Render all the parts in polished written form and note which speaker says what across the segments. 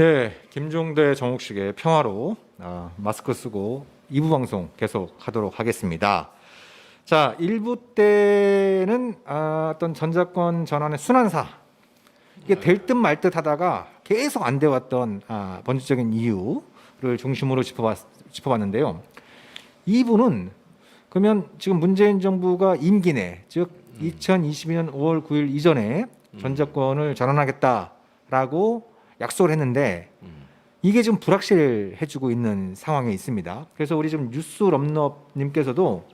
Speaker 1: 네, 김종대 정옥식의 평화로 마스크 쓰고 2부 방송 계속 하도록 하겠습니다. 자, 1부 때는 어떤 전자권 전환의 순환사 이게 될 듯 말 듯 하다가 계속 안 돼 왔던 본질적인 이유를 중심으로 짚어봤는데요. 2부는 그러면 지금 문재인 정부가 임기 내, 즉 2022년 5월 9일 이전에 전자권을 전환하겠다라고 약속을 했는데 이게 지금 불확실해지고 있는 상황에 있습니다. 그래서 우리 지금 뉴스 럼럽님께서도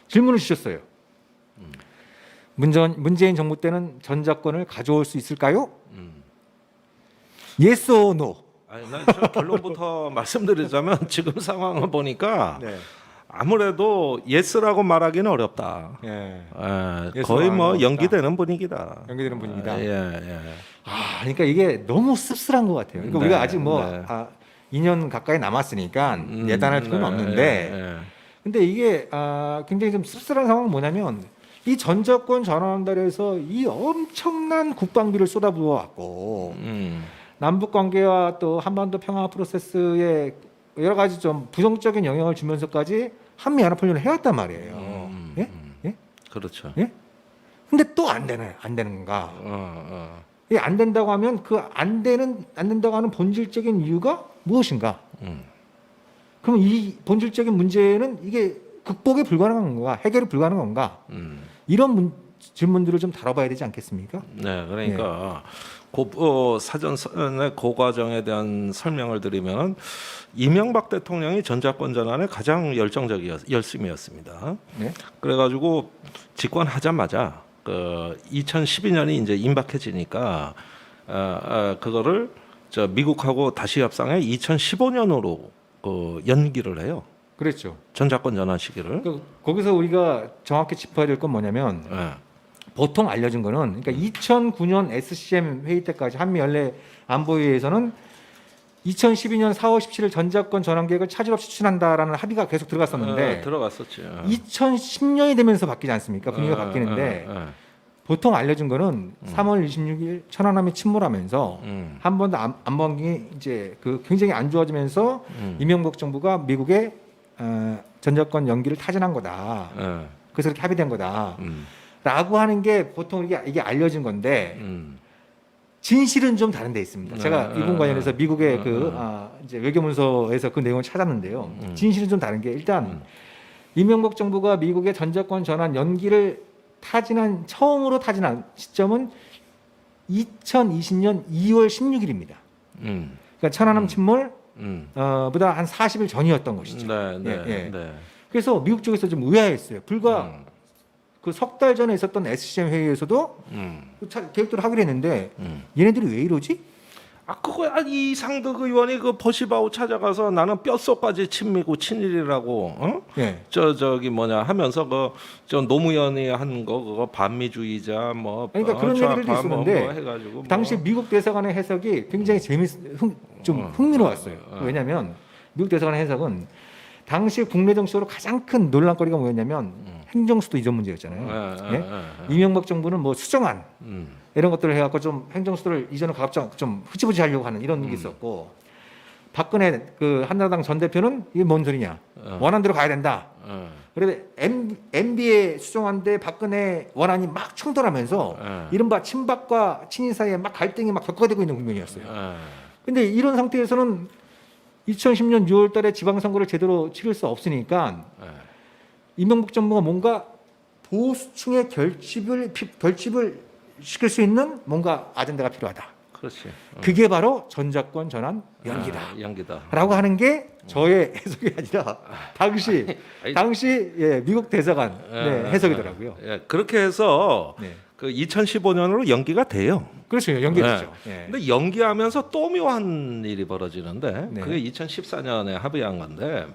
Speaker 1: 질문을 주셨어요. 문재인 정부 때는 전자권을 가져올 수 있을까요? Yes or no?
Speaker 2: 아니, 난 결론부터 말씀드리자면 지금 상황을 보니까
Speaker 1: 네.
Speaker 2: 아무래도 예스라고 말하기는 어렵다.
Speaker 1: 예.
Speaker 2: 거의 뭐
Speaker 1: 어렵다.
Speaker 2: 연기되는 분위기다.
Speaker 1: 연기되는 분위기다.
Speaker 2: 예.
Speaker 1: 그러니까 이게 너무 씁쓸한 것 같아요. 그러니까
Speaker 2: 네,
Speaker 1: 우리가 아직 뭐
Speaker 2: 네.
Speaker 1: 2년 가까이 남았으니까 예단할 필요는 없는데, 근데 이게 굉장히 좀 씁쓸한 상황은 뭐냐면 이 전자권 전환한다고 해서 이 엄청난 국방비를 쏟아부어 왔고 남북 관계와 또 한반도 평화 프로세스에 여러 가지 좀 부정적인 영향을 주면서까지 한미 연합훈련을 해왔단 말이에요. 예? 예?
Speaker 2: 그렇죠.
Speaker 1: 예? 근데 또 안 되는 건가? 이게 안 된다고 하면 그 안 된다고 하는 본질적인 이유가 무엇인가? 그럼 이 본질적인 문제는 이게 극복이 불가능한 건가? 해결이 불가능한 건가? 이런 질문들을 좀 다뤄봐야 되지 않겠습니까?
Speaker 2: 네, 그러니까 사전에 그 과정에 대한 설명을 드리면 이명박 대통령이 전자권 전환에 가장 열심이었습니다.
Speaker 1: 네.
Speaker 2: 그래가지고 집권하자마자 그 2012년이 이제 임박해지니까 그거를 미국하고 다시 협상에 2015년으로 연기를 해요.
Speaker 1: 그랬죠.
Speaker 2: 전자권 전환 시기를.
Speaker 1: 그러니까 거기서 우리가 정확히 짚어야 될 건 뭐냐면 보통 알려진 거는 그러니까 2009년 SCM 회의 때까지 한미 연례 안보회의에서는 2012년 4월 17일 전자권 전환 계획을 차질 없이 추진한다라는 합의가 계속 들어갔었는데
Speaker 2: 들어갔었죠.
Speaker 1: 2010년이 되면서 바뀌지 않습니까? 분위기가 바뀌는데 보통 알려진 거는 3월 26일 천안함이 침몰하면서 한번도 안보관계가 이제 그 굉장히 안 좋아지면서 이명박 정부가 미국의 전자권 연기를 타진한 거다. 그래서 그렇게 합의된 거다. 라고 하는 게 보통 이게 알려진 건데 진실은 좀 다른 데 있습니다. 제가 이 부분 관련해서 미국의 이제 외교문서에서 그 내용을 찾았는데요. 진실은 좀 다른 게 일단 이명박 정부가 미국의 전자권 전환 연기를 처음으로 타진한 시점은 2020년 2월 16일입니다. 그러니까 천안함 침몰 보다 한 40일 전이었던 것이죠. 네. 그래서 미국 쪽에서 좀 의아했어요. 불과 그 석 달 전에 있었던 SCM 회의에서도 계획대로 하기로 했는데 얘네들이 왜 이러지?
Speaker 2: 그거 이상득 의원이 그 버시바우 찾아가서 나는 뼛속까지 친미고 친일이라고 저기 뭐냐 하면서 저 노무현이 한 거 그거 반미주의자 뭐
Speaker 1: 그러니까 그런 얘기들도 있었는데
Speaker 2: 뭐 해가지고
Speaker 1: 당시 미국 대사관의 해석이 굉장히 좀 흥미로웠어요. 왜냐하면 미국 대사관의 해석은 당시 국내 정치적으로 가장 큰 논란거리가 뭐였냐면 행정수도 이전 문제였잖아요. 이명박 정부는 뭐 수정안 이런 것들을 해갖고 좀 행정수도를 이전을 가급적 좀 흐지부지 하려고 하는 이런 게 있었고 박근혜 그 한나라당 전 대표는 이게 뭔 소리냐 원안대로 가야 된다. 그래서 MB의 수정안대 박근혜 원안이 막 충돌하면서 이른바 친박과 친일 사이에 막 갈등이 막 격화되고 있는 국면이었어요. 근데 이런 상태에서는 2010년 6월 달에 지방선거를 제대로 치를 수 없으니까 이명박 정부가 뭔가 보수층의 결집을 시킬 수 있는 뭔가 아젠다가 필요하다.
Speaker 2: 그렇지.
Speaker 1: 그게 바로 전자권 전환 연기다. 라고 하는 게 저의 해석이 아니라 당시 미국 대사관 해석이더라고요.
Speaker 2: 그렇게 해서 그 2015년으로 연기가 돼요.
Speaker 1: 그렇죠. 연기되죠.
Speaker 2: 근데 연기하면서 또 묘한 일이 벌어지는데 그게 2014년에 합의한 건데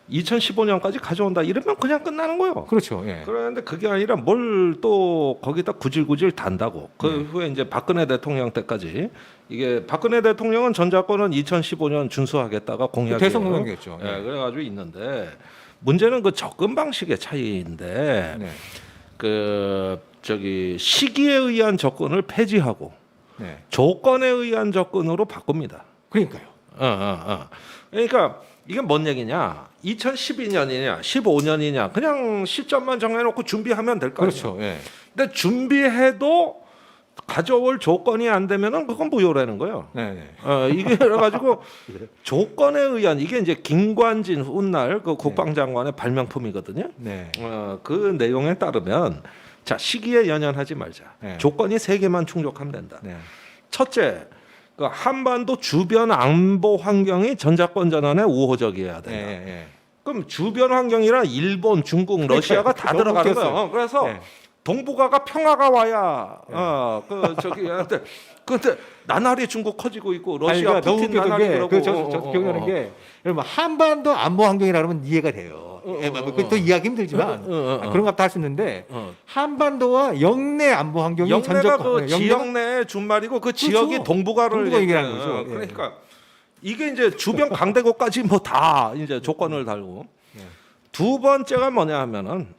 Speaker 2: 2015년까지 가져온다 이러면 그냥 끝나는 거예요.
Speaker 1: 그렇죠.
Speaker 2: 그런데 그게 아니라 뭘 또 거기다 구질구질 단다고. 그 후에 이제 박근혜 대통령 때까지 이게 박근혜 대통령은 전자권은 2015년 준수하겠다가 공약이에요.
Speaker 1: 대선 공약이었죠.
Speaker 2: 그래가지고 있는데 문제는 그 접근 방식의 차이인데 그 시기에 의한 접근을 폐지하고 조건에 의한 접근으로 바꿉니다.
Speaker 1: 그러니까요.
Speaker 2: 그러니까 이게 뭔 얘기냐? 2012년이냐, 15년이냐, 그냥 시점만 정해놓고 준비하면 될 거 아니에요.
Speaker 1: 그렇죠. 예.
Speaker 2: 근데 준비해도 가져올 조건이 안 되면은 그건 무효라는 거예요.
Speaker 1: 네.
Speaker 2: 이게 그래가지고 조건에 의한 이게 이제 김관진 훗날 그 국방장관의 발명품이거든요.
Speaker 1: 네.
Speaker 2: 그 내용에 따르면 자 시기에 연연하지 말자.
Speaker 1: 네.
Speaker 2: 조건이 세 개만 충족하면 된다.
Speaker 1: 네.
Speaker 2: 첫째, 그 한반도 주변 안보 환경이 전자권 전환에 우호적이어야 된다.
Speaker 1: 네.
Speaker 2: 그럼 주변 환경이란 일본, 중국, 러시아가 다
Speaker 1: 너무
Speaker 2: 들어가는
Speaker 1: 웃겼어요.
Speaker 2: 거예요. 그래서
Speaker 1: 네.
Speaker 2: 동북아가 평화가 와야 근데 나날이 중국 커지고 있고 러시아
Speaker 1: 아니, 그러니까 너무
Speaker 2: 푸틴
Speaker 1: 웃겼던
Speaker 2: 나날이
Speaker 1: 게,
Speaker 2: 그러고
Speaker 1: 저 기억나는 게, 여러분 한반도 안보 환경이라 그러면 이해가 돼요. 또 이해하기 힘들지만 그런 것도 할 수 있는데 한반도와 영내 안보 환경이
Speaker 2: 영내가 그
Speaker 1: 영내가-
Speaker 2: 지역 내 준말이고 그 지역이
Speaker 1: 그렇죠.
Speaker 2: 동북아를
Speaker 1: 동북아 얘기하는 거죠. 예.
Speaker 2: 그러니까 이게 이제 주변 강대국까지 뭐 다 이제 조건을 달고
Speaker 1: 예.
Speaker 2: 두 번째가 뭐냐 하면은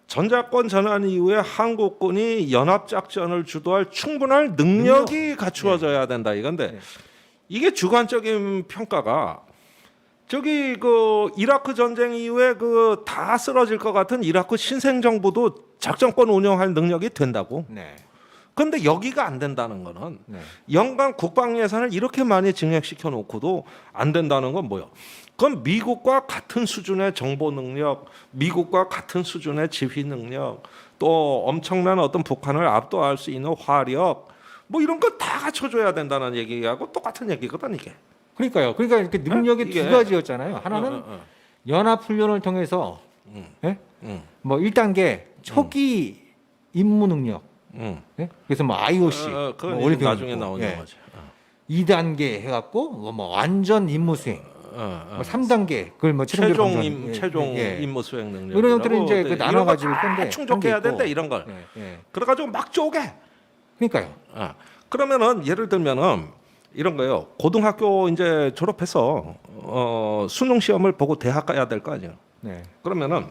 Speaker 2: 전자권 전환 이후에 한국군이 연합 작전을 주도할 충분한 능력이 갖추어져야 된다 이건데
Speaker 1: 네.
Speaker 2: 이게 주관적인 평가가 저기 그 이라크 전쟁 이후에 그 다 쓰러질 것 같은 이라크 신생 정부도 작전권 운영할 능력이 된다고.
Speaker 1: 네.
Speaker 2: 근데 여기가 안 된다는 거는
Speaker 1: 네.
Speaker 2: 연간 국방 예산을 이렇게 많이 증액시켜 놓고도 안 된다는 건 뭐예요? 그건 미국과 같은 수준의 정보 능력, 미국과 같은 수준의 지휘 능력, 또 엄청난 어떤 북한을 압도할 수 있는 화력, 뭐 이런 거 다 갖춰줘야 된다는 얘기하고 똑같은 얘기거든 이게.
Speaker 1: 그러니까요. 그러니까 이렇게 능력이
Speaker 2: 이게-
Speaker 1: 두 가지였잖아요. 하나는 연합 훈련을 통해서 예? 뭐 1단계 초기 임무 능력. 예? 그래서 뭐 IOC,
Speaker 2: 그건
Speaker 1: 뭐 올림픽
Speaker 2: 나중에
Speaker 1: 있고,
Speaker 2: 나오는
Speaker 1: 예.
Speaker 2: 거지.
Speaker 1: 2단계 해갖고 뭐 완전 임무 수행. 뭐 3단계 그걸 뭐
Speaker 2: 최종
Speaker 1: 예.
Speaker 2: 임무 수행 능력
Speaker 1: 이런 것들은 이제 그 나눠가지고 건데
Speaker 2: 충족해야
Speaker 1: 그런 게
Speaker 2: 된다
Speaker 1: 있고.
Speaker 2: 이런 걸.
Speaker 1: 예.
Speaker 2: 그래가지고 막 쪼개.
Speaker 1: 그러니까요.
Speaker 2: 그러면은 예를 들면은 이런 거예요. 고등학교 이제 졸업해서 수능 시험을 보고 대학 가야 될 거 아니에요.
Speaker 1: 네.
Speaker 2: 그러면은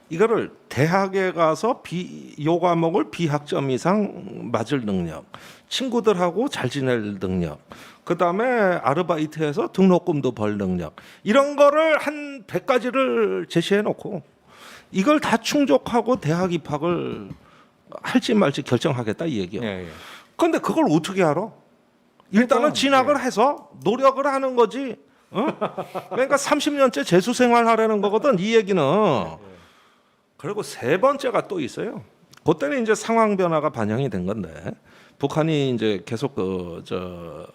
Speaker 2: 이거를 대학에 가서 요 과목을 비학점 이상 맞을 능력, 친구들하고 잘 지낼 능력, 그 다음에 아르바이트해서 등록금도 벌 능력, 이런 거를 한 100가지를 제시해 놓고 이걸 다 충족하고 대학 입학을 할지 말지 결정하겠다 이 얘기요.
Speaker 1: 예.
Speaker 2: 근데 그걸 어떻게 알아? 일단은
Speaker 1: 그러니까,
Speaker 2: 진학을 해서 노력을 하는 거지. 그러니까 30년째 재수 생활하려는 거거든 이 얘기는. 그리고 세 번째가 또 있어요. 그때는 이제 상황 변화가 반영이 된 건데 북한이 이제 계속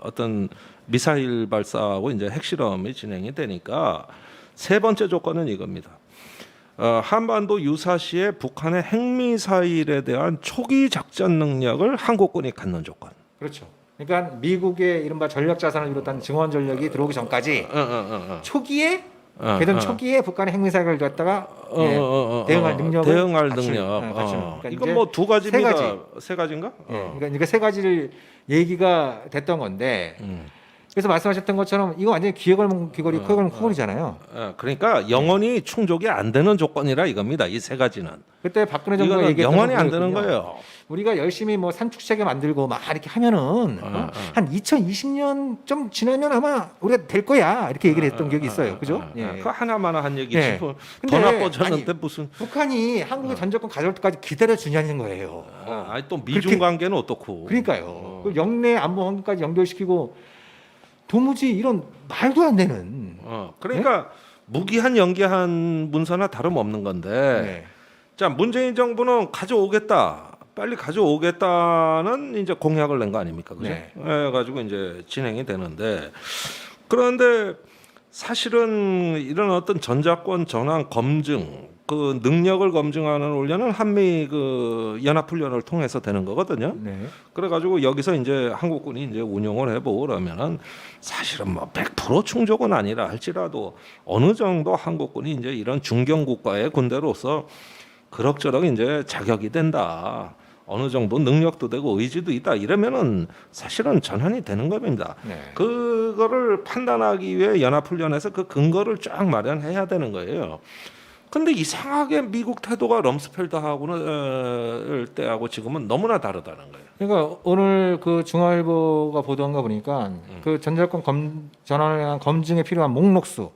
Speaker 2: 어떤 미사일 발사하고 이제 핵실험이 진행이 되니까 세 번째 조건은 이겁니다. 한반도 유사시에 북한의 핵미사일에 대한 초기 작전 능력을 한국군이 갖는 조건.
Speaker 1: 그렇죠. 그러니까 미국의 이른바 전략 자산을 비롯한 증원 전력이 들어오기 전까지 초기에 개전 초기에 북한의 핵미사일을 갖다가 대응할 능력을
Speaker 2: 대응할
Speaker 1: 갖춘,
Speaker 2: 능력.
Speaker 1: 그러니까
Speaker 2: 이건
Speaker 1: 이제
Speaker 2: 뭐 두 가지입니다.
Speaker 1: 세 가지.
Speaker 2: 세 가지인가?
Speaker 1: 그러니까 이게 세 가지를 얘기가 됐던 건데 그래서 말씀하셨던 것처럼 이거 완전히 귀걸이 코걸이잖아요.
Speaker 2: 그러니까 영원히 충족이 안 되는 조건이라 이겁니다. 이 세 가지는.
Speaker 1: 그때 박근혜 정부가
Speaker 2: 이거는
Speaker 1: 얘기했던
Speaker 2: 영원히 안 되는
Speaker 1: 거거든요.
Speaker 2: 거예요.
Speaker 1: 우리가 열심히 뭐 산축체계 만들고 막 이렇게 하면은 한 2020년 좀 지나면 아마 우리가 될 거야 이렇게 얘기를 했던 기억이 있어요. 그죠? 예.
Speaker 2: 그 하나만 한 얘기지.
Speaker 1: 예.
Speaker 2: 더
Speaker 1: 근데
Speaker 2: 나빠졌는데
Speaker 1: 아니,
Speaker 2: 무슨?
Speaker 1: 북한이 한국의 전적권 가져올 때까지 기다려 주냐는 거예요.
Speaker 2: 아니 또 미중 관계는 어떻고?
Speaker 1: 그러니까요. 그 영내 안보 환경까지 연결시키고 도무지 이런 말도 안 되는.
Speaker 2: 그러니까 무기한 연기한 문서나 다름없는 건데.
Speaker 1: 네.
Speaker 2: 자 문재인 정부는 가져오겠다. 빨리 가져오겠다는 이제 공약을 낸 거 아닙니까? 그죠?
Speaker 1: 네.
Speaker 2: 가지고 이제 진행이 되는데 그런데 사실은 이런 어떤 전자권 전환 검증 그 능력을 검증하는 훈련은 한미 그 연합훈련을 통해서 되는 거거든요.
Speaker 1: 네.
Speaker 2: 그래가지고 여기서 이제 한국군이 이제 운용을 해보고 그러면은 사실은 뭐 100% 충족은 아니라 할지라도 어느 정도 한국군이 이제 이런 중견 국가의 군대로서 그럭저럭 이제 자격이 된다. 어느 정도 능력도 되고 의지도 있다. 이러면은 사실은 전환이 되는 겁니다.
Speaker 1: 네.
Speaker 2: 그거를 판단하기 위해 연합훈련에서 그 근거를 쫙 마련해야 되는 거예요. 근데 이상하게 미국 태도가 럼스펠드하고는 때하고 지금은 너무나 다르다는 거예요.
Speaker 1: 그러니까 오늘 그 중앙일보가 보도한 거 보니까 그 전자권 전환에 대한 검증에 필요한 목록수,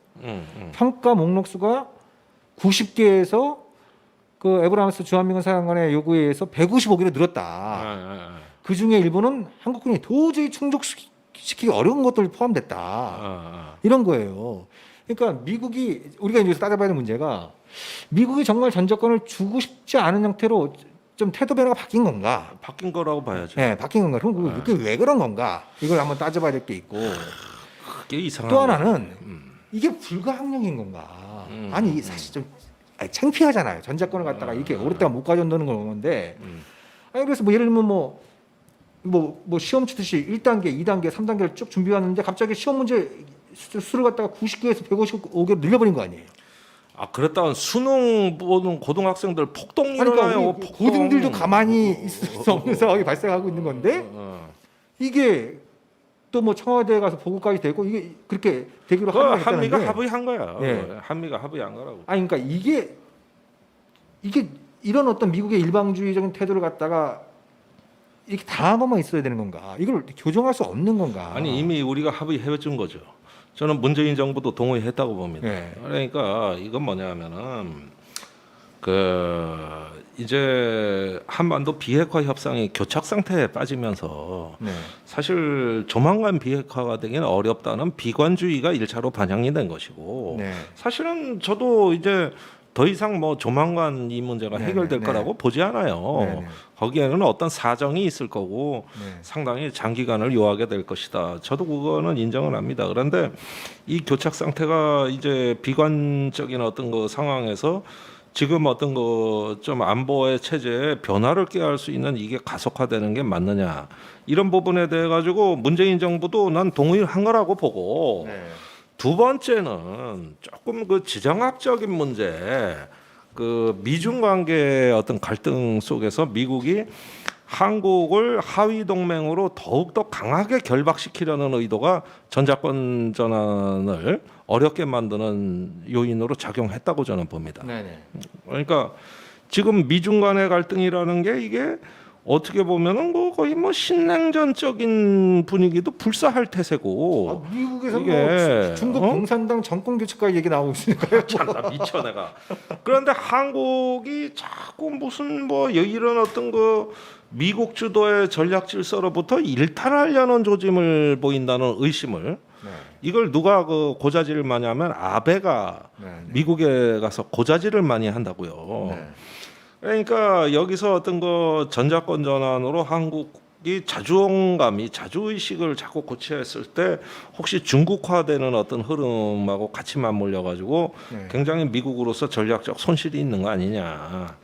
Speaker 1: 평가 목록수가 90개에서 그 에브라임스 주한미군 사령관의 요구에 의해서 155개로 늘었다. 그 중에 일부는 한국군이 도저히 충족시키기 어려운 것들 포함됐다. 이런 거예요. 그러니까 미국이 우리가 이제 따져봐야 될 문제가 미국이 정말 전적권을 주고 싶지 않은 형태로 좀 태도 변화가 바뀐 건가?
Speaker 2: 바뀐 거라고 봐야죠.
Speaker 1: 네, 바뀐 건가? 그럼 그게 왜 그런 건가? 이걸 한번 따져봐야 될 게 있고.
Speaker 2: 그게 이상한.
Speaker 1: 또 하나는 이게 불가항력인 건가? 아니 사실 좀 창피하잖아요. 전자권을 갖다가 이렇게 오랫동안 못 가져온다는 건데. 아니 그래서 뭐 예를 들면 뭐 시험 치듯이 1단계, 2단계, 3단계를 쭉 준비해왔는데 갑자기 시험 문제 수를 갖다가 90개에서 155개로 늘려버린 거 아니에요?
Speaker 2: 아 그랬다면 수능 보는 고등학생들 폭동
Speaker 1: 그러니까
Speaker 2: 일어나요.
Speaker 1: 우리 고등들도 가만히 있을 수 없는 상황이 발생하고 있는 건데 이게 또 뭐 청와대에 가서 보고까지 되고 이게 그렇게 되기로 합의했다는 게
Speaker 2: 한미가 합의한 거야.
Speaker 1: 예.
Speaker 2: 한미가 합의한 거라고.
Speaker 1: 아니 그러니까 이게 이런 어떤 미국의 일방주의적인 태도를 갖다가 이렇게 당하고만 있어야 되는 건가? 이걸 교정할 수 없는 건가?
Speaker 2: 아니 이미 우리가 합의해 준 거죠. 저는 문재인 정부도 동의했다고 봅니다.
Speaker 1: 네.
Speaker 2: 그러니까 이건 뭐냐면은 이제 한반도 비핵화 협상이 교착 상태에 빠지면서
Speaker 1: 네.
Speaker 2: 사실 조만간 비핵화가 되기는 어렵다는 비관주의가 1차로 반영이 된 것이고
Speaker 1: 네.
Speaker 2: 사실은 저도 이제 더 이상 뭐 조만간 이 문제가
Speaker 1: 네,
Speaker 2: 해결될
Speaker 1: 네,
Speaker 2: 거라고 보지 않아요.
Speaker 1: 네, 네.
Speaker 2: 거기에는 어떤 사정이 있을 거고
Speaker 1: 네.
Speaker 2: 상당히 장기간을 요하게 될 것이다. 저도 그거는 인정을 합니다. 그런데 이 교착 상태가 이제 비관적인 어떤 그 상황에서 지금 어떤 거 좀 안보의 체제에 변화를 꾀할 수 있는 이게 가속화되는 게 맞느냐 이런 부분에 대해 가지고 문재인 정부도 난 동의를 한 거라고 보고
Speaker 1: 네.
Speaker 2: 두 번째는 조금 그 지정학적인 문제, 그 미중 관계의 어떤 갈등 속에서 미국이 한국을 하위 동맹으로 더욱더 강하게 결박시키려는 의도가 전자권 전환을 어렵게 만드는 요인으로 작용했다고 저는 봅니다.
Speaker 1: 네네.
Speaker 2: 그러니까 지금 미중 간의 갈등이라는 게 이게 어떻게 보면은 뭐 거의 뭐 신냉전적인 분위기도 불사할 태세고.
Speaker 1: 미국에서
Speaker 2: 이게,
Speaker 1: 뭐 중국 공산당 정권 교체까지 얘기 나오고 있으니까요.
Speaker 2: 참나 미쳐 내가. 그런데 한국이 자꾸 무슨 뭐 이런 어떤 그 미국 주도의 전략 질서로부터 일탈하려는 조짐을 보인다는 의심을
Speaker 1: 네.
Speaker 2: 이걸 누가 그 고자질을 많이 하면 아베가
Speaker 1: 네, 네.
Speaker 2: 미국에 가서 고자질을 많이 한다고요.
Speaker 1: 네.
Speaker 2: 그러니까 여기서 어떤 그 전자권 전환으로 한국이 자주감이 자주의식을 자꾸 고취했을 때 혹시 중국화되는 어떤 흐름하고 같이 맞물려 가지고
Speaker 1: 네.
Speaker 2: 굉장히 미국으로서 전략적 손실이 있는 거 아니냐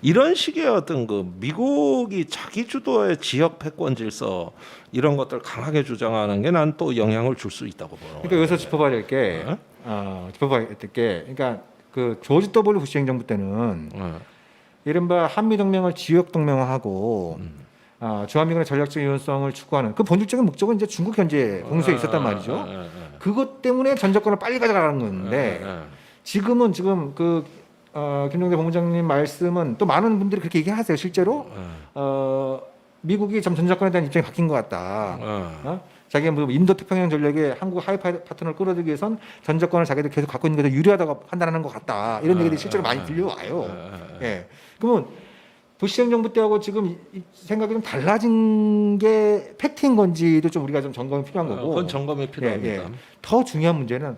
Speaker 2: 이런 식의 어떤 그 미국이 자기 주도의 지역 패권 질서 이런 것들 강하게 주장하는 게 난 또 영향을 줄 수 있다고 보는
Speaker 1: 그러니까 여기서 짚어봐야 될 게, 그러니까 그 조지 W 부시 행정부 때는 이른바 한미 동맹을 지역 동맹화하고 주한미군의 전략적 유연성을 추구하는 그 본질적인 목적은 이제 중국 견제 공세에 있었단 말이죠. 그것 때문에 전적권을 빨리 가져가는 건데 지금 그 김종대 본부장님 말씀은 또 많은 분들이 그렇게 얘기하세요. 실제로 미국이 좀 전적권에 대한 입장이 바뀐 것 같다. 자기가 뭐 인도 태평양 전략에 한국 하이 파트너를 끌어들이기 위해선 전적권을 자기들 계속 갖고 있는 게 더 유리하다고 판단하는 것 같다. 이런 얘기들이 실제로 많이 들려와요. 예. 그러면 부시 행정부 때하고 지금 이 생각이 좀 달라진 게 팩트인 건지도 좀 우리가 좀 점검이 필요한 거고.
Speaker 2: 그건 점검이 필요합니다.
Speaker 1: 예. 더 중요한 문제는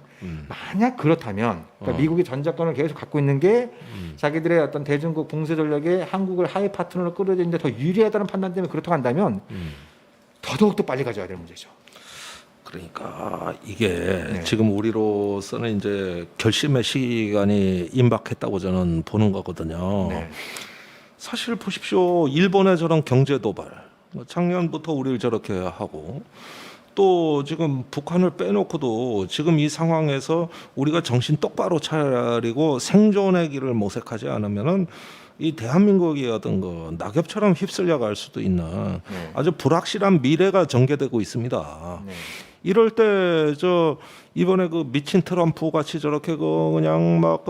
Speaker 1: 만약 그렇다면 그러니까 미국이 전작권을 계속 갖고 있는 게 자기들의 어떤 대중국 봉쇄 전략에 한국을 하위 파트너로 끌어들이는데 더 유리하다는 판단 때문에 그렇다고 한다면 더더욱 더 빨리 가져야 될 문제죠.
Speaker 2: 그러니까 이게 지금 우리로서는 이제 결심의 시간이 임박했다고 저는 보는 거거든요.
Speaker 1: 네.
Speaker 2: 사실 보십시오. 일본의 저런 경제 도발, 작년부터 우리를 저렇게 하고 또 지금 북한을 빼놓고도 지금 이 상황에서 우리가 정신 똑바로 차리고 생존의 길을 모색하지 않으면은 이 대한민국이 어떤 거 낙엽처럼 휩쓸려 갈 수도 있는 아주 불확실한 미래가 전개되고 있습니다.
Speaker 1: 네.
Speaker 2: 이럴 때 저 이번에 그 미친 트럼프 같이 저렇게 그 그냥 막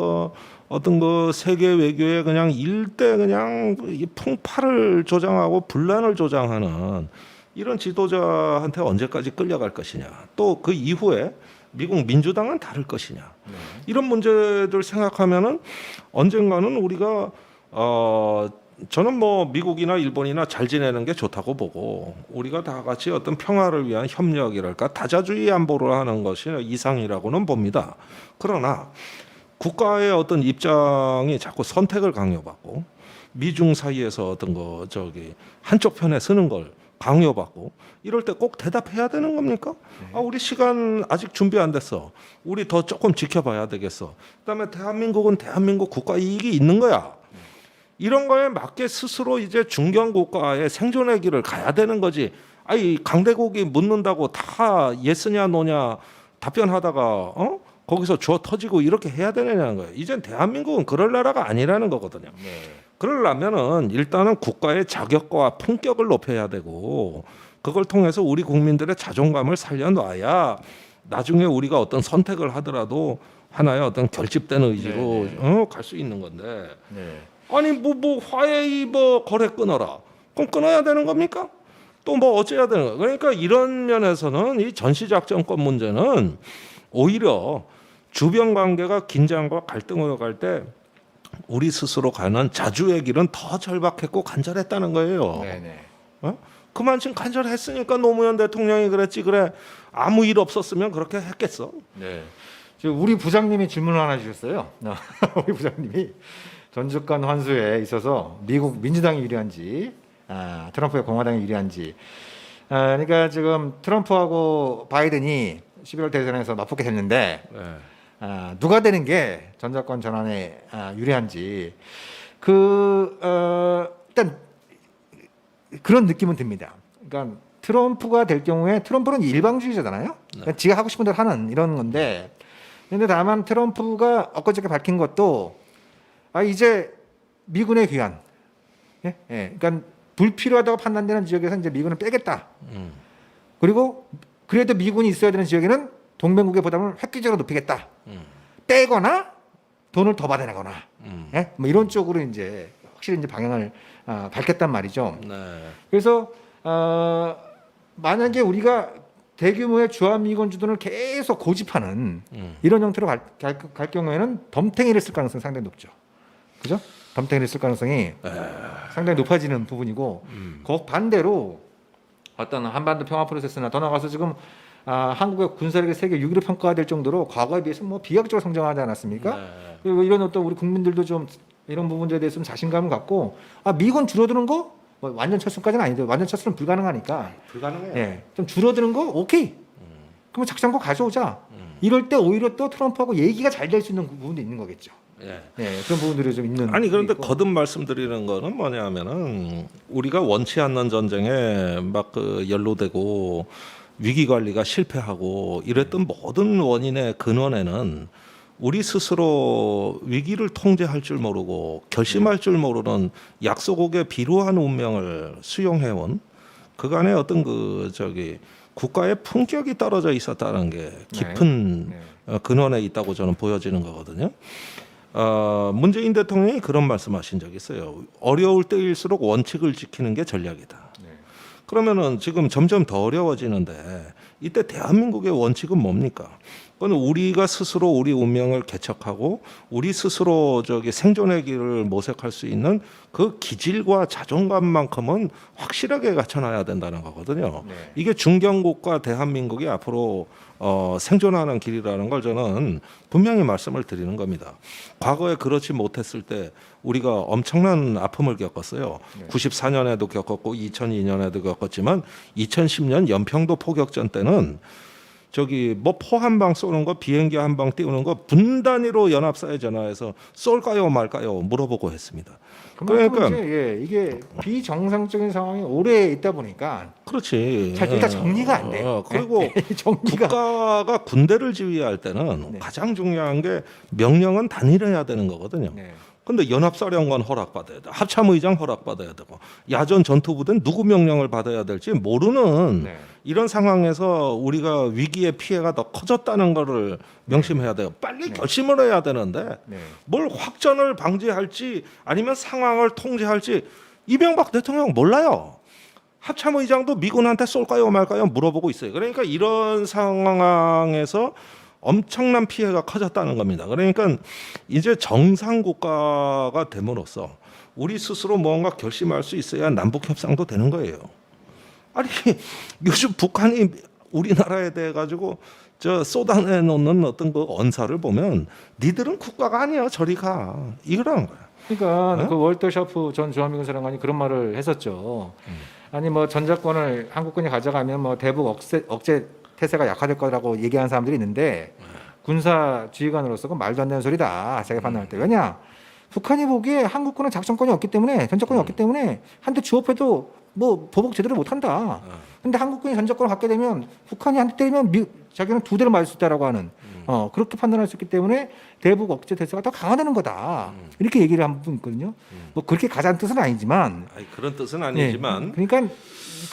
Speaker 2: 어떤 그 세계 외교의 그냥 일대 그냥 이 풍파를 조장하고 분란을 조장하는 이런 지도자한테 언제까지 끌려갈 것이냐. 또 그 이후에 미국 민주당은 다를 것이냐. 이런 문제들 생각하면은 언젠가는 우리가 저는 뭐 미국이나 일본이나 잘 지내는 게 좋다고 보고 우리가 다 같이 어떤 평화를 위한 협력이랄까 다자주의 안보를 하는 것이 이상이라고는 봅니다. 그러나 국가의 어떤 입장이 자꾸 선택을 강요받고 미중 사이에서 어떤 거 한쪽 편에 서는 걸 강요받고 이럴 때 꼭 대답해야 되는 겁니까? 아, 우리 시간 아직 준비 안 됐어. 우리 더 조금 지켜봐야 되겠어. 그다음에 대한민국은 대한민국 국가 이익이 있는 거야. 이런 거에 맞게 스스로 이제 중견 국가의 생존의 길을 가야 되는 거지. 아이 강대국이 묻는다고 다 예스냐 노냐 답변하다가 거기서 주워 터지고 이렇게 해야 되느냐는 거예요. 이젠 대한민국은 그럴 나라가 아니라는 거거든요. 그러려면은 일단은 국가의 자격과 품격을 높여야 되고 그걸 통해서 우리 국민들의 자존감을 살려놔야 나중에 우리가 어떤 선택을 하더라도 하나의 어떤 결집된 의지로 갈 수 있는 건데. 아니 뭐 화해의 거래 끊어라. 그럼 끊어야 되는 겁니까? 또 뭐 어째야 되는 거야? 그러니까 이런 면에서는 이 전시작전권 문제는 오히려 주변 관계가 긴장과 갈등으로 갈 때 우리 스스로 가는 자주의 길은 더 절박했고 간절했다는 거예요. 그만큼 간절했으니까 노무현 대통령이 그랬지. 그래 아무 일 없었으면 그렇게 했겠어.
Speaker 1: 지금 우리 부장님이 질문을 하나 주셨어요. 우리 부장님이 전주권 환수에 있어서 미국 민주당이 유리한지 트럼프의 공화당이 유리한지 그러니까 지금 트럼프하고 바이든이 11월 대선에서 맞붙게 됐는데 누가 되는 게 전자권 전환에 유리한지 일단 그런 느낌은 듭니다. 그러니까 트럼프가 될 경우에 트럼프는 일방주의자잖아요. 그러니까 지가 하고 싶은 대로 하는 이런 건데 근데 다만 트럼프가 엊그저께 밝힌 것도 이제 미군의 귀환, 그러니까 불필요하다고 판단되는 지역에서 이제 미군을 빼겠다. 그리고 그래도 미군이 있어야 되는 지역에는 동맹국의 부담을 획기적으로 높이겠다. 빼거나 돈을 더 받아내거나, 뭐 이런 쪽으로 이제 확실히 이제 방향을 밝혔단 말이죠. 그래서 만약에 우리가 대규모의 주한미군 주둔을 계속 고집하는 이런 형태로 갈 경우에는 덤탱이를 쓸 가능성이 상당히 높죠. 그죠? 덤탱이를 쓸 가능성이 상당히 높아지는 부분이고 그 반대로 어떤 한반도 평화 프로세스나 더 나가서 지금 한국의 군사력이 세계 6위로 평가될 정도로 과거에 비해서 뭐 비약적으로 성장하지 않았습니까? 그리고 이런 어떤 우리 국민들도 좀 이런 부분들에 대해서 좀 자신감을 갖고 미군 줄어드는 거 뭐 완전 철수까지는 아닌데 완전 철수는 불가능하니까
Speaker 2: 불가능해요.
Speaker 1: 좀 줄어드는 거 오케이. 그러면 작전권 가져오자. 이럴 때 오히려 또 트럼프하고 얘기가 잘 될 수 있는 부분도 있는 거겠죠. 그런 부분들이 좀 있는.
Speaker 2: 아니 그런데 거듭 말씀드리는 거는 뭐냐면은 우리가 원치 않는 전쟁에 막 연루되고 위기 관리가 실패하고 이랬던 모든 원인의 근원에는 우리 스스로 위기를 통제할 줄 모르고 결심할 줄 모르는 약소국의 비루한 운명을 수용해온 그간의 어떤 국가의 품격이 떨어져 있었다는 게 깊은 근원에 있다고 저는 보여지는 거거든요. 문재인 대통령이 그런 말씀하신 적이 있어요. 어려울 때일수록 원칙을 지키는 게 전략이다. 그러면은 지금 점점 더 어려워지는데 이때 대한민국의 원칙은 뭡니까? 그건 우리가 스스로 우리 운명을 개척하고 우리 스스로 생존의 길을 모색할 수 있는 그 기질과 자존감만큼은 확실하게 갖춰놔야 된다는 거거든요. 이게 중견국가 대한민국이 앞으로 생존하는 길이라는 걸 저는 분명히 말씀을 드리는 겁니다. 과거에 그렇지 못했을 때 우리가 엄청난 아픔을 겪었어요. 94년에도 겪었고 2002년에도 겪었지만 2010년 연평도 포격전 때는 포 한 방 쏘는 거 비행기 한 방 띄우는 거 분 단위로 연합사에 전화해서 쏠까요 말까요 물어보고 했습니다.
Speaker 1: 그러니까 이게 비정상적인 상황이 오래 있다 보니까
Speaker 2: 그렇지.
Speaker 1: 일단 정리가 안 돼.
Speaker 2: 그리고 국가가 군대를 지휘할 때는 가장 중요한 게 명령은 단일해야 되는 거거든요. 근데 연합사령관 허락받아야 돼. 합참의장 허락받아야 되고 야전 전투부대는 누구 명령을 받아야 될지 모르는
Speaker 1: 네.
Speaker 2: 이런 상황에서 우리가 위기의 피해가 더 커졌다는 거를 명심해야 돼요. 빨리 결심을 해야 되는데
Speaker 1: 네.
Speaker 2: 뭘 확전을 방지할지 아니면 상황을 통제할지 이명박 대통령 몰라요. 합참의장도 미군한테 쏠까요 말까요 물어보고 있어요. 그러니까 이런 상황에서 엄청난 피해가 커졌다는 겁니다. 그러니까 이제 정상 국가가 됨으로써 우리 스스로 뭔가 결심할 수 있어야 남북 협상도 되는 거예요. 아니 요즘 북한이 우리나라에 대해 가지고 저 쏟아내 놓는 어떤 그 언사를 보면 니들은 국가가 아니야 저리 가 이거라는 거야.
Speaker 1: 그러니까
Speaker 2: 네?
Speaker 1: 그 월터 샤프 전 주한미군 사령관이 그런 말을 했었죠. 아니 뭐 전작권을 한국군이 가져가면 뭐 대북 억제 태세가 약화될 거라고 얘기하는 사람들이 있는데 군사 지휘관으로서 그 말도 안 되는 소리다. 자기가 판단할 때. 왜냐? 북한이 보기에 한국군은 작전권이 없기 때문에 전작권이 없기 때문에 한 대 주업해도 뭐 보복 제대로 못한다. 근데 한국군이 전작권을 갖게 되면 북한이 한 대 때리면 자기는 두 대를 맞을 수 있다라고 하는 그렇게 판단할 수 있기 때문에 대북 억제 태세가 더 강화되는 거다. 이렇게 얘기를 한 부분 있거든요. 뭐 그렇게 가자는 뜻은 아니지만
Speaker 2: 아니, 그런 뜻은 아니지만
Speaker 1: 그러니까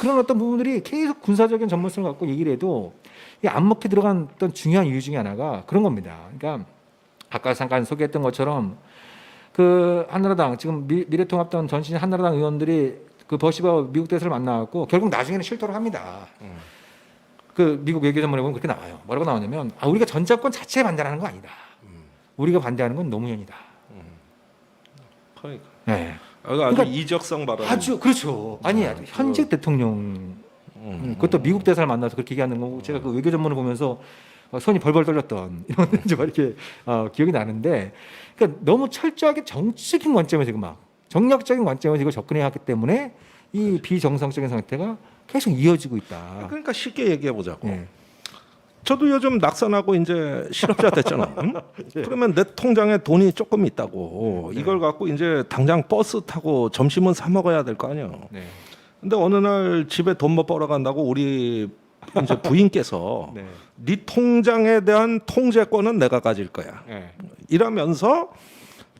Speaker 1: 그런 어떤 부분들이 계속 군사적인 전문성을 갖고 얘기를 해도 이게 안 먹혀 들어간 어떤 중요한 이유 중에 하나가 그런 겁니다. 그러니까 아까 잠깐 소개했던 것처럼 그 한나라당 지금 미래통합당 전신 한나라당 의원들이 그 버시바 미국 대사를 만나갖고 결국 나중에는 실토를 합니다. 그 미국 외교전문에 보면 그렇게 나와요. 뭐라고 나오냐면 우리가 전작권 자체에 반대하는 거 아니다. 우리가 반대하는 건 노무현이다.
Speaker 2: 그러니까
Speaker 1: 네.
Speaker 2: 아주 이적성 발언.
Speaker 1: 아주 그렇죠. 아니 현직 대통령 그것도 미국 대사를 만나서 그렇게 얘기하는 거고 제가 그 외교 전문을 보면서 손이 벌벌 떨렸던 이런 좀 이렇게 기억이 나는데 그러니까 너무 철저하게 정치적인 관점에서 지금 막 정략적인 관점에서 이걸 접근해야 하기 때문에 이 비정상적인 상태가 계속 이어지고 있다.
Speaker 2: 그러니까 쉽게 얘기해 보자고.
Speaker 1: 네.
Speaker 2: 저도 요즘 낙선하고 이제 실업자 됐잖아. 응? 그러면 내 통장에 돈이 조금 있다고 이걸 갖고 이제 당장 버스 타고 점심은 사 먹어야 될 거 아니야.
Speaker 1: 네.
Speaker 2: 근데 어느 날 집에 돈 못 벌어간다고 우리 이제 부인께서
Speaker 1: 네.
Speaker 2: 네 통장에 대한 통제권은 내가 가질 거야.
Speaker 1: 네.
Speaker 2: 이러면서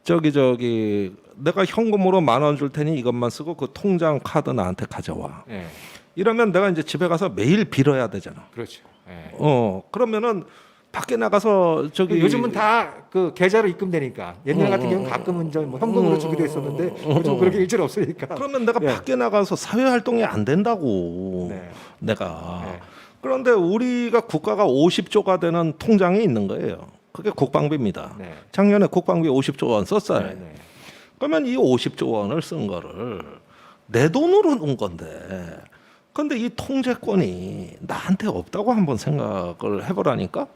Speaker 2: 저기 내가 현금으로 10,000원 줄 테니 이것만 쓰고 그 통장 카드 나한테 가져와.
Speaker 1: 네.
Speaker 2: 이러면 내가 이제 집에 가서 매일 빌어야 되잖아.
Speaker 1: 그렇죠. 네.
Speaker 2: 그러면은 밖에 나가서 저기
Speaker 1: 요즘은 다 그 계좌로 입금되니까 옛날 같은 경우는 가끔은 뭐 현금으로 주기도 했었는데 요즘 그렇게 일절 없으니까.
Speaker 2: 그러면 내가
Speaker 1: 예.
Speaker 2: 밖에 나가서 사회 활동이 안 된다고.
Speaker 1: 네.
Speaker 2: 내가.
Speaker 1: 네.
Speaker 2: 그런데 우리가 국가가 50조가 되는 통장이 있는 거예요. 그게 국방비입니다.
Speaker 1: 네.
Speaker 2: 작년에 국방비 50조 원 썼어요.
Speaker 1: 네. 네.
Speaker 2: 그러면 이 50조 원을 쓴 거를 내 돈으로 놓은 건데 근데 이 통제권이 나한테 없다고 한번 생각을 해보라니까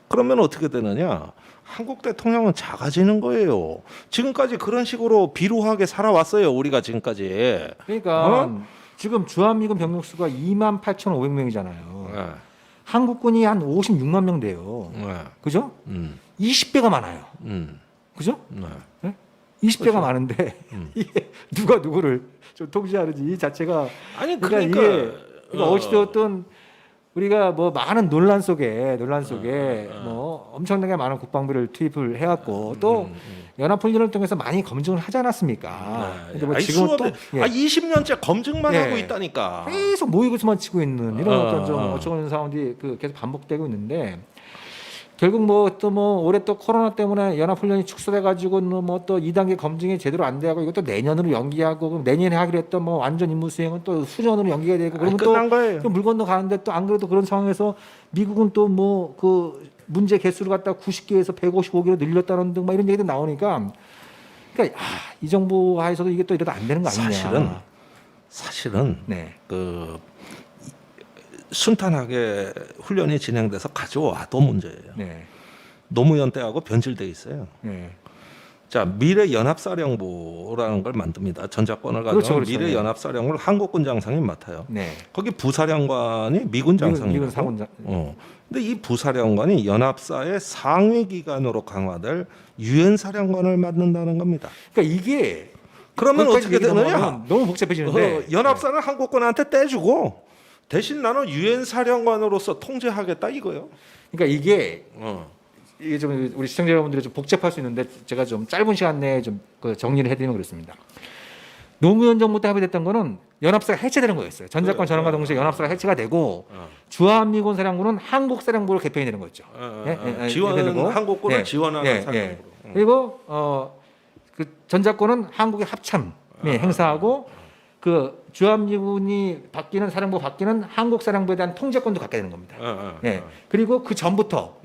Speaker 2: 그러면 어떻게 되느냐 한국 대통령은 작아지는 거예요. 지금까지 그런 식으로 비루하게 살아왔어요. 우리가 지금까지.
Speaker 1: 그러니까 지금 주한미군 병력 수가 28,500명이잖아요.
Speaker 2: 네.
Speaker 1: 한국군이 한 56만 명 돼요.
Speaker 2: 네.
Speaker 1: 그죠? 20배가 많아요. 그죠?
Speaker 2: 네.
Speaker 1: 20배가
Speaker 2: 그렇죠.
Speaker 1: 많은데 이게 누가 누구를 좀 통제하는지 이 자체가
Speaker 2: 아니
Speaker 1: 그러니까
Speaker 2: 그러니까
Speaker 1: 이게 어찌되었든 우리가 뭐 많은 논란 속에 뭐 엄청나게 많은 국방비를 투입을 해왔고 또 연합훈련을 통해서 많이 검증을 하지 않았습니까? 근데 뭐 지금은 또
Speaker 2: 20년째 검증만
Speaker 1: 예.
Speaker 2: 하고 있다니까.
Speaker 1: 계속 모의고사만 치고 있는 이런 어떤 좀
Speaker 2: 어.
Speaker 1: 어처구니 상황들이 그 계속 반복되고 있는데 결국 뭐 또 뭐 올해 또 코로나 때문에 연합훈련이 축소돼 가지고 뭐 또 2단계 검증이 제대로 안 돼가고 이것도 내년으로 연기하고 그럼 내년에 하기로 했던 뭐 완전 임무 수행은 또 수년으로 연기가 되고 그러면
Speaker 2: 끝난 거예요.
Speaker 1: 또 물 건너 가는데 또 안 그래도 그런 상황에서 미국은 또 뭐 그 문제 개수를 갖다 90개에서 155개로 늘렸다는 등 막 이런 얘기도 나오니까 그러니까 이 정부 하에서도 이게 또 이러다 안 되는 거 아니냐.
Speaker 2: 사실은
Speaker 1: 네.
Speaker 2: 그 순탄하게 훈련이 진행돼서 가져와도 문제예요.
Speaker 1: 네.
Speaker 2: 노무현 때하고 변질돼 있어요.
Speaker 1: 네.
Speaker 2: 자 미래 연합사령부라는 걸 만듭니다. 전작권을 가지고
Speaker 1: 그렇죠.
Speaker 2: 미래 연합사령부를 한국군 장성이 맡아요.
Speaker 1: 네.
Speaker 2: 거기 부사령관이 미군 장성이고.
Speaker 1: 미군 사군장.
Speaker 2: 근데 이 부사령관이 연합사의 상위 기관으로 강화될 유엔 사령관을 맡는다는 겁니다.
Speaker 1: 그러니까 이게
Speaker 2: 그러면
Speaker 1: 거기까지
Speaker 2: 어떻게
Speaker 1: 얘기
Speaker 2: 되느냐?
Speaker 1: 넘어가면 너무 복잡해지는데
Speaker 2: 연합사는 한국군한테 떼주고 대신 나는 유엔 사령관으로서 통제하겠다 이거요.
Speaker 1: 그러니까 이게 이게 좀 우리 시청자 여러분들이 좀 복잡할 수 있는데 제가 좀 짧은 시간 내에 좀 그 정리를 해드리면 그렇습니다. 노무현 정부 때 합의됐던 거는 연합사가 해체되는 거였어요. 전작권 전환과 동시에 연합사가 해체가 되고 주한미군 사령부는 한국 사령부로 개편이 되는 거죠.
Speaker 2: 지원은 한국군을 지원하는 사령부로.
Speaker 1: 그리고 그 전작권은 한국의 합참에 행사하고 그 주한미군이 바뀌는 사령부 바뀌는 한국 사령부에 대한 통제권도 갖게 되는 겁니다. 그리고 그 전부터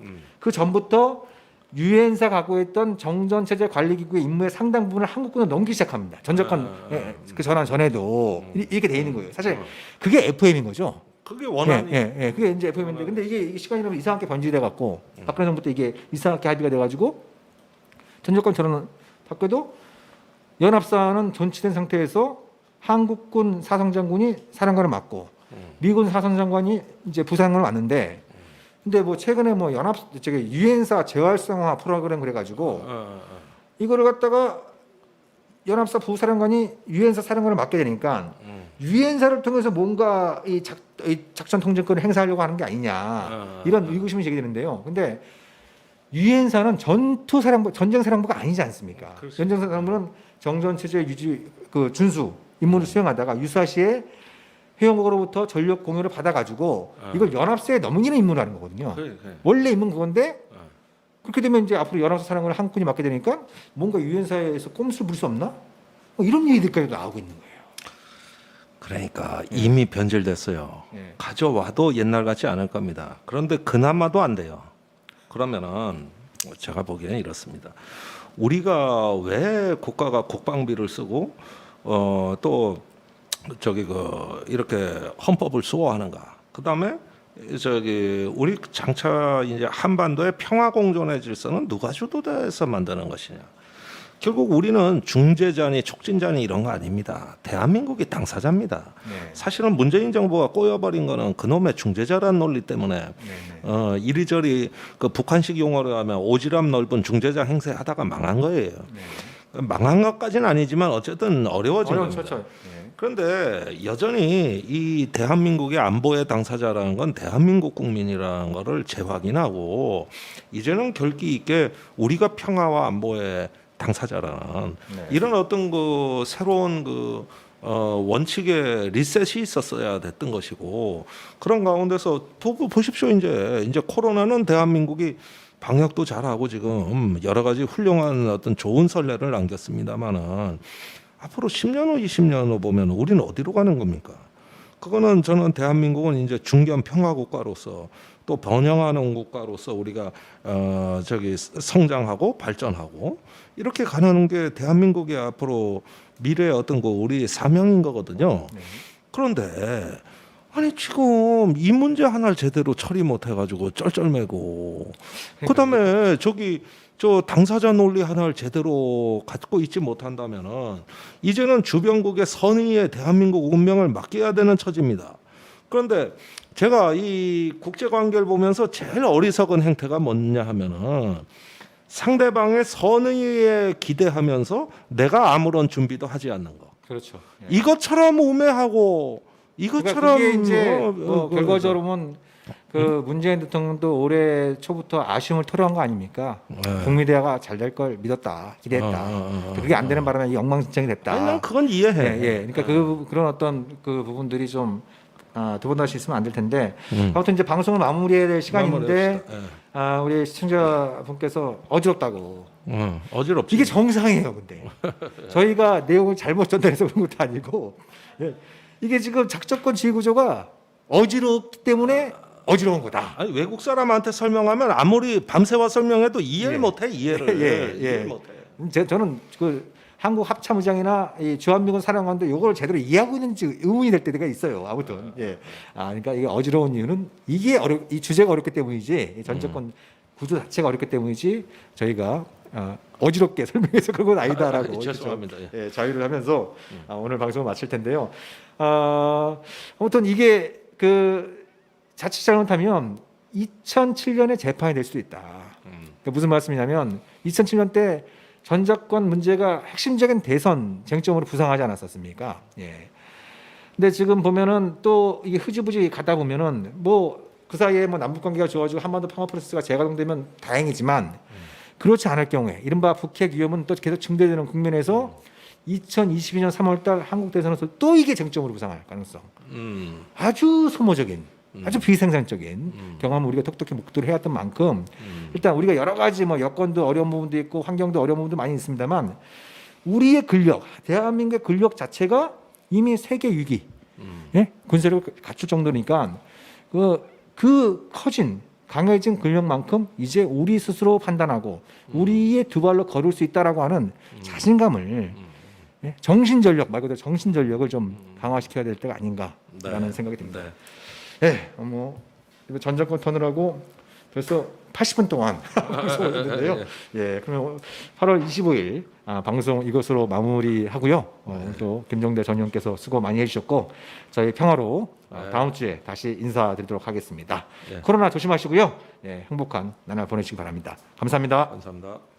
Speaker 1: 유엔사 갖고 있던 정전체제 관리기구의 임무의 상당 부분을 한국군으로 넘기기 시작합니다. 전작권 그 전환 전에도 이렇게 돼 있는 거예요. 사실 그게 FM인 거죠.
Speaker 2: 그게 원안이.
Speaker 1: 그게 이제 FM인데 근데 이게 시간이 지나면 이상하게 변질돼 갖고 박근혜 정부 때 이게 이상하게 합의가 돼 가지고 전작권 전환은 바뀌어도 연합사는 존치된 상태에서 한국군 사성장군이 사령관을 맡고 미군 사성장관이 이제 부사령관을 맡는데 근데 뭐 최근에 뭐 유엔사 재활성화 프로그램 그래가지고 이거를 갖다가 연합사 부사령관이 유엔사 사령관을 맡게 되니까 유엔사를 통해서 뭔가 이 작전 통제권을 행사하려고 하는 게 아니냐 이런 의구심이 제기되는데요. 근데 유엔사는 전쟁 사령부가 아니지 않습니까? 전쟁 사령부는 정전 체제 유지 그 준수 임무를 수행하다가 유사시에 회원국으로부터 전력 공유를 받아가지고 이걸 연합사에 넘기는 임무를 하는 거거든요. 원래 임무는 그건데 그렇게 되면 이제 앞으로 연합사 사령관을 한국군이 맡게 되니까 뭔가 유엔사에서 꼼수를 부릴 수 없나? 뭐 이런 얘기들까지 나오고 있는 거예요.
Speaker 2: 그러니까 이미 변질됐어요. 가져와도 옛날 같지 않을 겁니다. 그런데 그나마도 안 돼요. 그러면은 제가 보기에는 이렇습니다. 우리가 왜 국가가 국방비를 쓰고 또 이렇게 헌법을 수호하는가? 그다음에 우리 장차 이제 한반도의 평화 공존의 질서는 누가 주도돼서 만드는 것이냐? 결국 우리는 중재자니 촉진자니 이런 거 아닙니다. 대한민국이 당사자입니다. 사실은 문재인 정부가 꼬여버린 거는 그놈의 중재자라는 논리 때문에 이리저리 그 북한식 용어로 하면 오지랖 넓은 중재자 행세하다가 망한 거예요. 망한 것까지는 아니지만 어쨌든 어려워진 겁니다. 그런데 여전히 이 대한민국의 안보의 당사자라는 건 대한민국 국민이라는 거를 재확인하고 이제는 결기 있게 우리가 평화와 안보의 당사자라는 이런 어떤 그 새로운 그 원칙의 리셋이 있었어야 됐던 것이고 그런 가운데서 보십시오. 이제 코로나는 대한민국이 방역도 잘하고 지금 여러 가지 훌륭한 어떤 좋은 선례를 남겼습니다만은 앞으로 10년 후, 20년 후 보면 우리는 어디로 가는 겁니까? 그거는 저는 대한민국은 이제 중견 평화 국가로서 또 번영하는 국가로서 우리가 성장하고 발전하고 이렇게 가는 게 대한민국의 앞으로 미래의 어떤 우리 사명인 거거든요. 그런데 아니 지금 이 문제 하나를 제대로 처리 못 해가지고 쩔쩔매고 그다음에 저 당사자 논리 하나를 제대로 갖고 있지 못한다면은 이제는 주변국의 선의에 대한민국 운명을 맡겨야 되는 처지입니다. 그런데 제가 이 국제 관계를 보면서 제일 어리석은 행태가 뭐냐 하면은 상대방의 선의에 기대하면서 내가 아무런 준비도 하지 않는 거.
Speaker 1: 그렇죠.
Speaker 2: 이것처럼 우매하고 이것처럼
Speaker 1: 그게 이제 결과적으로는 그 문재인 대통령도 올해 초부터 아쉬움을 토로한 거 아닙니까? 북미대화가 잘 될 걸 믿었다, 기대했다. 그게 안 되는 바람에 엉망진창이 됐다.
Speaker 2: 아니, 난 그건 이해해.
Speaker 1: 그러니까 그런 어떤 그 부분들이 좀 두 번 다시 있으면 안 될 텐데 아무튼 이제 방송을 마무리해야 될 시간인데 우리 시청자분께서 어지럽다고.
Speaker 2: 어지럽지.
Speaker 1: 이게 정상이에요, 근데 저희가 내용을 잘못 전달해서 그런 것도 아니고 이게 지금 작전권 지휘 구조가 어지럽기 때문에 어지러운 거다.
Speaker 2: 아니 외국 사람한테 설명하면 아무리 밤새워 설명해도 이해를 못해. 이해를 못해.
Speaker 1: 저는 그 한국 합참의장이나 이 주한미군 사령관도 이걸 제대로 이해하고 있는지 의문이 될 때가 있어요. 아무튼 그러니까 이게 어지러운 이유는 이 주제가 어렵기 때문이지 이 전제권 구조 자체가 어렵기 때문이지 저희가 어지럽게 설명해서 그런 건 아니다라고
Speaker 2: 죄송합니다.
Speaker 1: 자유를 하면서 오늘 방송을 마칠 텐데요. 아무튼 이게 그 자칫 잘못하면 2007년에 재판이 될 수도 있다. 그러니까 무슨 말씀이냐면 2007년 때 전작권 문제가 핵심적인 대선 쟁점으로 부상하지 않았었습니까? 근데 지금 보면은 또 이게 흐지부지 가다 보면은 뭐 그 사이에 뭐 남북 관계가 좋아지고 한반도 평화 프로세스가 재가동되면 다행이지만 그렇지 않을 경우에 이른바 북핵 위험은 또 계속 증대되는 국면에서 2022년 3월달 한국 대선에서 또 이게 쟁점으로 부상할 가능성. 아주 소모적인, 아주 비생산적인 경험을 우리가 톡톡히 목도를 해왔던 만큼 일단 우리가 여러 가지 뭐 여건도 어려운 부분도 있고 환경도 어려운 부분도 많이 있습니다만 우리의 근력, 대한민국의 근력 자체가 이미 세계 위기, 예? 군사력을 갖출 정도니까 그 커진 강해진 근력만큼 이제 우리 스스로 판단하고 우리의 두 발로 걸을 수 있다라고 하는 자신감을 예? 정신전력 말 그대로 정신전력을 좀 강화시켜야 될 때가 아닌가라는 생각이 듭니다. 예, 전 정권 터느라고 벌써 80분 동안 방송을 했는데요. 예, 그러면 8월 25일 방송 이것으로 마무리하고요. 또 김종대 전 의원께서 수고 많이 해주셨고 저희 평화로 다음 주에 다시 인사드리도록 하겠습니다. 코로나 조심하시고요. 예, 행복한 나날 보내시기 바랍니다. 감사합니다.
Speaker 2: 감사합니다.